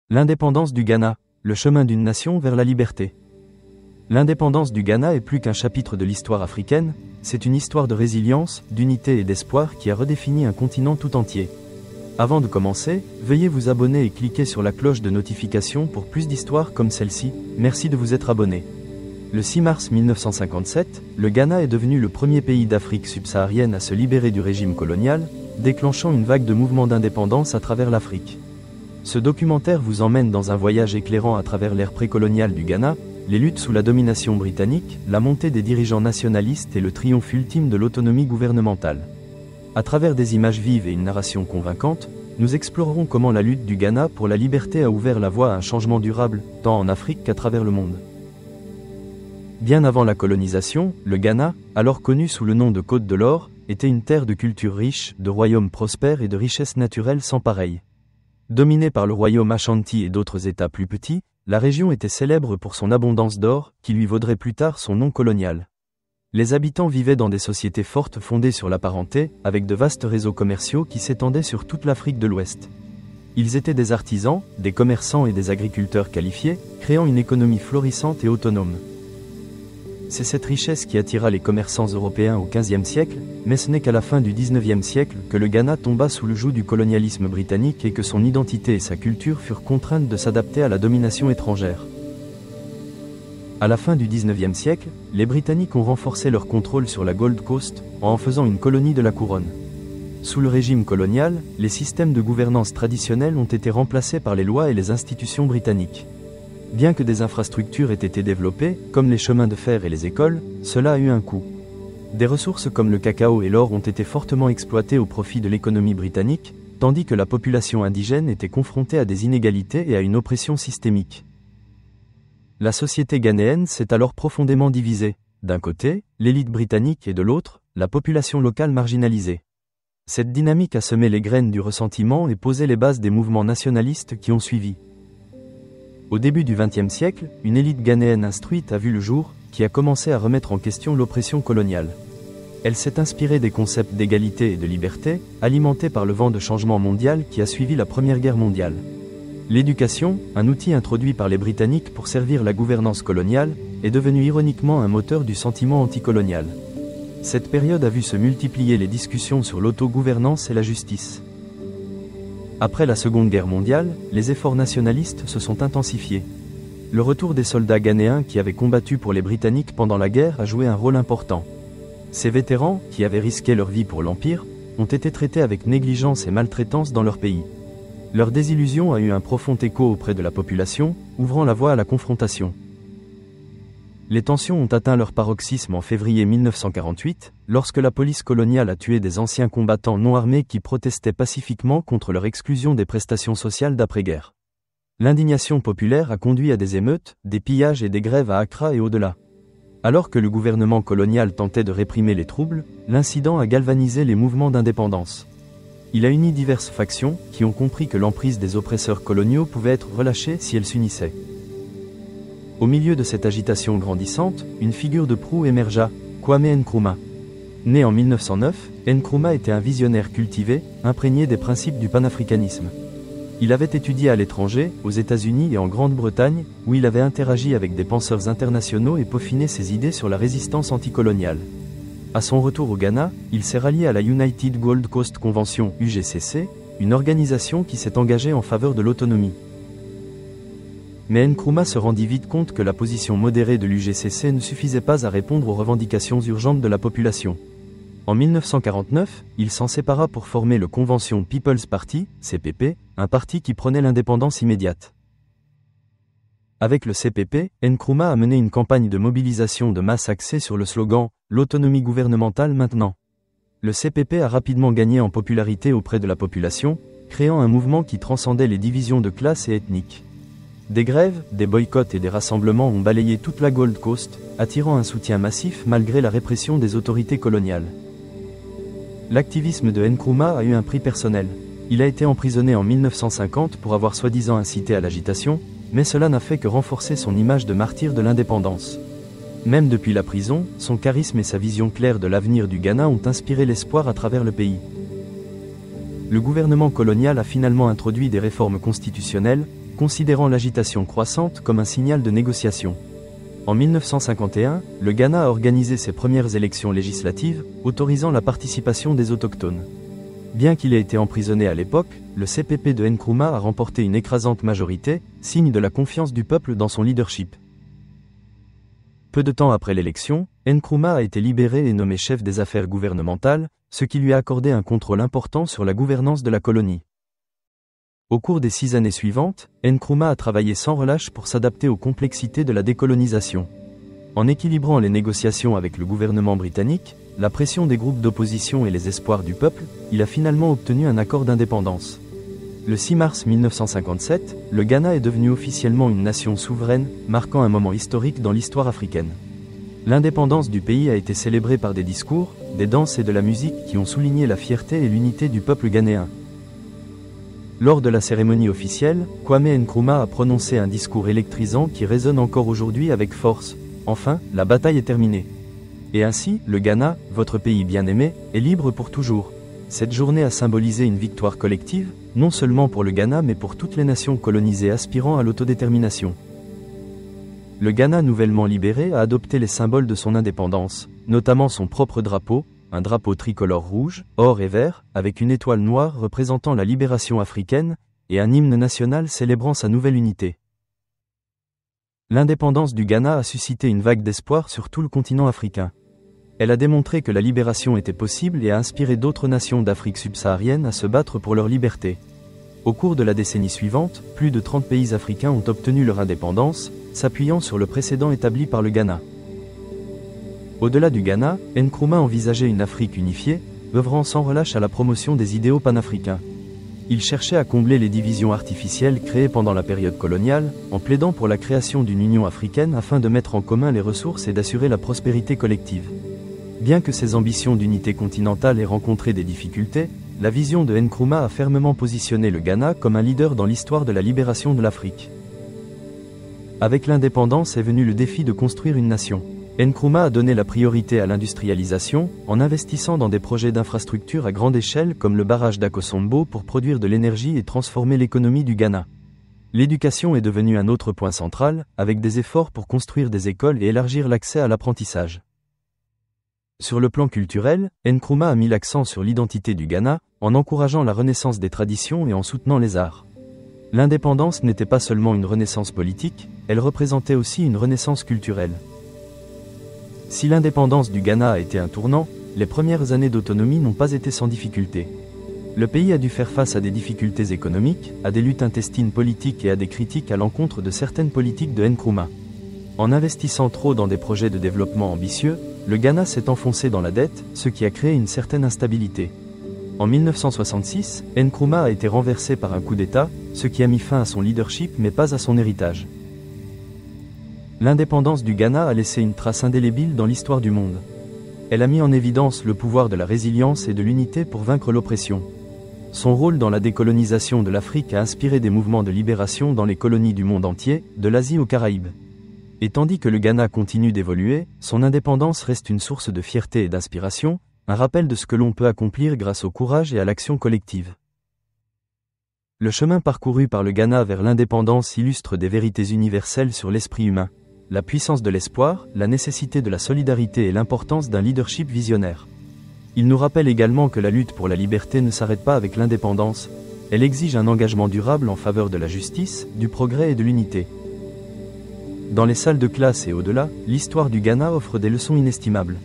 L'indépendance du Ghana, le chemin d'une nation vers la liberté. L'indépendance du Ghana est plus qu'un chapitre de l'histoire africaine, c'est une histoire de résilience, d'unité et d'espoir qui a redéfini un continent tout entier. Avant de commencer, veuillez vous abonner et cliquer sur la cloche de notification pour plus d'histoires comme celle-ci. Merci de vous être abonné. Le 6 mars 1957, le Ghana est devenu le premier pays d'Afrique subsaharienne à se libérer du régime colonial, déclenchant une vague de mouvements d'indépendance à travers l'Afrique. Ce documentaire vous emmène dans un voyage éclairant à travers l'ère précoloniale du Ghana, les luttes sous la domination britannique, la montée des dirigeants nationalistes et le triomphe ultime de l'autonomie gouvernementale. À travers des images vives et une narration convaincante, nous explorerons comment la lutte du Ghana pour la liberté a ouvert la voie à un changement durable, tant en Afrique qu'à travers le monde. Bien avant la colonisation, le Ghana, alors connu sous le nom de Côte de l'Or, était une terre de culture riche, de royaumes prospères et de richesses naturelles sans pareil. Dominée par le royaume Ashanti et d'autres États plus petits, la région était célèbre pour son abondance d'or, qui lui vaudrait plus tard son nom colonial. Les habitants vivaient dans des sociétés fortes fondées sur la parenté, avec de vastes réseaux commerciaux qui s'étendaient sur toute l'Afrique de l'Ouest. Ils étaient des artisans, des commerçants et des agriculteurs qualifiés, créant une économie florissante et autonome. C'est cette richesse qui attira les commerçants européens au XVe siècle, mais ce n'est qu'à la fin du XIXe siècle que le Ghana tomba sous le joug du colonialisme britannique et que son identité et sa culture furent contraintes de s'adapter à la domination étrangère. À la fin du XIXe siècle, les Britanniques ont renforcé leur contrôle sur la Gold Coast, en faisant une colonie de la couronne. Sous le régime colonial, les systèmes de gouvernance traditionnels ont été remplacés par les lois et les institutions britanniques. Bien que des infrastructures aient été développées, comme les chemins de fer et les écoles, cela a eu un coût. Des ressources comme le cacao et l'or ont été fortement exploitées au profit de l'économie britannique, tandis que la population indigène était confrontée à des inégalités et à une oppression systémique. La société ghanéenne s'est alors profondément divisée. D'un côté, l'élite britannique et de l'autre, la population locale marginalisée. Cette dynamique a semé les graines du ressentiment et posé les bases des mouvements nationalistes qui ont suivi. Au début du XXe siècle, une élite ghanéenne instruite a vu le jour, qui a commencé à remettre en question l'oppression coloniale. Elle s'est inspirée des concepts d'égalité et de liberté, alimentés par le vent de changement mondial qui a suivi la Première Guerre mondiale. L'éducation, un outil introduit par les Britanniques pour servir la gouvernance coloniale, est devenue ironiquement un moteur du sentiment anticolonial. Cette période a vu se multiplier les discussions sur l'autogouvernance et la justice. Après la Seconde Guerre mondiale, les efforts nationalistes se sont intensifiés. Le retour des soldats ghanéens qui avaient combattu pour les Britanniques pendant la guerre a joué un rôle important. Ces vétérans, qui avaient risqué leur vie pour l'Empire, ont été traités avec négligence et maltraitance dans leur pays. Leur désillusion a eu un profond écho auprès de la population, ouvrant la voie à la confrontation. Les tensions ont atteint leur paroxysme en février 1948, lorsque la police coloniale a tué des anciens combattants non armés qui protestaient pacifiquement contre leur exclusion des prestations sociales d'après-guerre. L'indignation populaire a conduit à des émeutes, des pillages et des grèves à Accra et au-delà. Alors que le gouvernement colonial tentait de réprimer les troubles, l'incident a galvanisé les mouvements d'indépendance. Il a uni diverses factions, qui ont compris que l'emprise des oppresseurs coloniaux pouvait être relâchée si elles s'unissaient. Au milieu de cette agitation grandissante, une figure de proue émergea, Kwame Nkrumah. Né en 1909, Nkrumah était un visionnaire cultivé, imprégné des principes du panafricanisme. Il avait étudié à l'étranger, aux États-Unis et en Grande-Bretagne, où il avait interagi avec des penseurs internationaux et peaufiné ses idées sur la résistance anticoloniale. À son retour au Ghana, il s'est rallié à la United Gold Coast Convention (UGCC), une organisation qui s'est engagée en faveur de l'autonomie. Mais Nkrumah se rendit vite compte que la position modérée de l'UGCC ne suffisait pas à répondre aux revendications urgentes de la population. En 1949, il s'en sépara pour former le Convention People's Party, CPP, un parti qui prônait l'indépendance immédiate. Avec le CPP, Nkrumah a mené une campagne de mobilisation de masse axée sur le slogan « L'autonomie gouvernementale maintenant ». Le CPP a rapidement gagné en popularité auprès de la population, créant un mouvement qui transcendait les divisions de classe et ethniques. Des grèves, des boycotts et des rassemblements ont balayé toute la Gold Coast, attirant un soutien massif malgré la répression des autorités coloniales. L'activisme de Nkrumah a eu un prix personnel. Il a été emprisonné en 1950 pour avoir soi-disant incité à l'agitation, mais cela n'a fait que renforcer son image de martyr de l'indépendance. Même depuis la prison, son charisme et sa vision claire de l'avenir du Ghana ont inspiré l'espoir à travers le pays. Le gouvernement colonial a finalement introduit des réformes constitutionnelles, considérant l'agitation croissante comme un signal de négociation. En 1951, le Ghana a organisé ses premières élections législatives, autorisant la participation des autochtones. Bien qu'il ait été emprisonné à l'époque, le CPP de Nkrumah a remporté une écrasante majorité, signe de la confiance du peuple dans son leadership. Peu de temps après l'élection, Nkrumah a été libéré et nommé chef des affaires gouvernementales, ce qui lui a accordé un contrôle important sur la gouvernance de la colonie. Au cours des 6 années suivantes, Nkrumah a travaillé sans relâche pour s'adapter aux complexités de la décolonisation. En équilibrant les négociations avec le gouvernement britannique, la pression des groupes d'opposition et les espoirs du peuple, il a finalement obtenu un accord d'indépendance. Le 6 mars 1957, le Ghana est devenu officiellement une nation souveraine, marquant un moment historique dans l'histoire africaine. L'indépendance du pays a été célébrée par des discours, des danses et de la musique qui ont souligné la fierté et l'unité du peuple ghanéen. Lors de la cérémonie officielle, Kwame Nkrumah a prononcé un discours électrisant qui résonne encore aujourd'hui avec force. Enfin, la bataille est terminée. Et ainsi, le Ghana, votre pays bien-aimé, est libre pour toujours. Cette journée a symbolisé une victoire collective, non seulement pour le Ghana mais pour toutes les nations colonisées aspirant à l'autodétermination. Le Ghana nouvellement libéré a adopté les symboles de son indépendance, notamment son propre drapeau, un drapeau tricolore rouge, or et vert, avec une étoile noire représentant la libération africaine, et un hymne national célébrant sa nouvelle unité. L'indépendance du Ghana a suscité une vague d'espoir sur tout le continent africain. Elle a démontré que la libération était possible et a inspiré d'autres nations d'Afrique subsaharienne à se battre pour leur liberté. Au cours de la décennie suivante, plus de 30 pays africains ont obtenu leur indépendance, s'appuyant sur le précédent établi par le Ghana. Au-delà du Ghana, Nkrumah envisageait une Afrique unifiée, œuvrant sans relâche à la promotion des idéaux panafricains. Il cherchait à combler les divisions artificielles créées pendant la période coloniale, en plaidant pour la création d'une union africaine afin de mettre en commun les ressources et d'assurer la prospérité collective. Bien que ses ambitions d'unité continentale aient rencontré des difficultés, la vision de Nkrumah a fermement positionné le Ghana comme un leader dans l'histoire de la libération de l'Afrique. Avec l'indépendance est venu le défi de construire une nation. Nkrumah a donné la priorité à l'industrialisation, en investissant dans des projets d'infrastructures à grande échelle comme le barrage d'Akosombo pour produire de l'énergie et transformer l'économie du Ghana. L'éducation est devenue un autre point central, avec des efforts pour construire des écoles et élargir l'accès à l'apprentissage. Sur le plan culturel, Nkrumah a mis l'accent sur l'identité du Ghana, en encourageant la renaissance des traditions et en soutenant les arts. L'indépendance n'était pas seulement une renaissance politique, elle représentait aussi une renaissance culturelle. Si l'indépendance du Ghana a été un tournant, les premières années d'autonomie n'ont pas été sans difficulté. Le pays a dû faire face à des difficultés économiques, à des luttes intestines politiques et à des critiques à l'encontre de certaines politiques de Nkrumah. En investissant trop dans des projets de développement ambitieux, le Ghana s'est enfoncé dans la dette, ce qui a créé une certaine instabilité. En 1966, Nkrumah a été renversé par un coup d'État, ce qui a mis fin à son leadership mais pas à son héritage. L'indépendance du Ghana a laissé une trace indélébile dans l'histoire du monde. Elle a mis en évidence le pouvoir de la résilience et de l'unité pour vaincre l'oppression. Son rôle dans la décolonisation de l'Afrique a inspiré des mouvements de libération dans les colonies du monde entier, de l'Asie aux Caraïbes. Et tandis que le Ghana continue d'évoluer, son indépendance reste une source de fierté et d'inspiration, un rappel de ce que l'on peut accomplir grâce au courage et à l'action collective. Le chemin parcouru par le Ghana vers l'indépendance illustre des vérités universelles sur l'esprit humain. La puissance de l'espoir, la nécessité de la solidarité et l'importance d'un leadership visionnaire. Il nous rappelle également que la lutte pour la liberté ne s'arrête pas avec l'indépendance, elle exige un engagement durable en faveur de la justice, du progrès et de l'unité. Dans les salles de classe et au-delà, l'histoire du Ghana offre des leçons inestimables.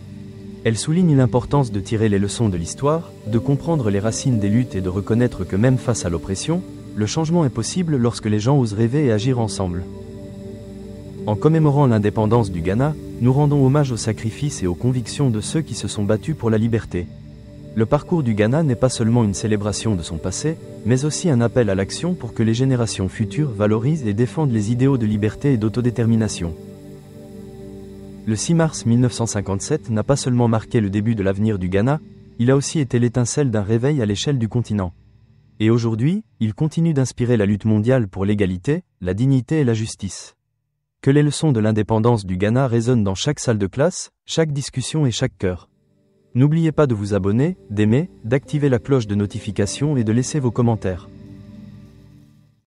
Elle souligne l'importance de tirer les leçons de l'histoire, de comprendre les racines des luttes et de reconnaître que même face à l'oppression, le changement est possible lorsque les gens osent rêver et agir ensemble. En commémorant l'indépendance du Ghana, nous rendons hommage aux sacrifices et aux convictions de ceux qui se sont battus pour la liberté. Le parcours du Ghana n'est pas seulement une célébration de son passé, mais aussi un appel à l'action pour que les générations futures valorisent et défendent les idéaux de liberté et d'autodétermination. Le 6 mars 1957 n'a pas seulement marqué le début de l'avenir du Ghana, il a aussi été l'étincelle d'un réveil à l'échelle du continent. Et aujourd'hui, il continue d'inspirer la lutte mondiale pour l'égalité, la dignité et la justice. Que les leçons de l'indépendance du Ghana résonnent dans chaque salle de classe, chaque discussion et chaque cœur. N'oubliez pas de vous abonner, d'aimer, d'activer la cloche de notification et de laisser vos commentaires.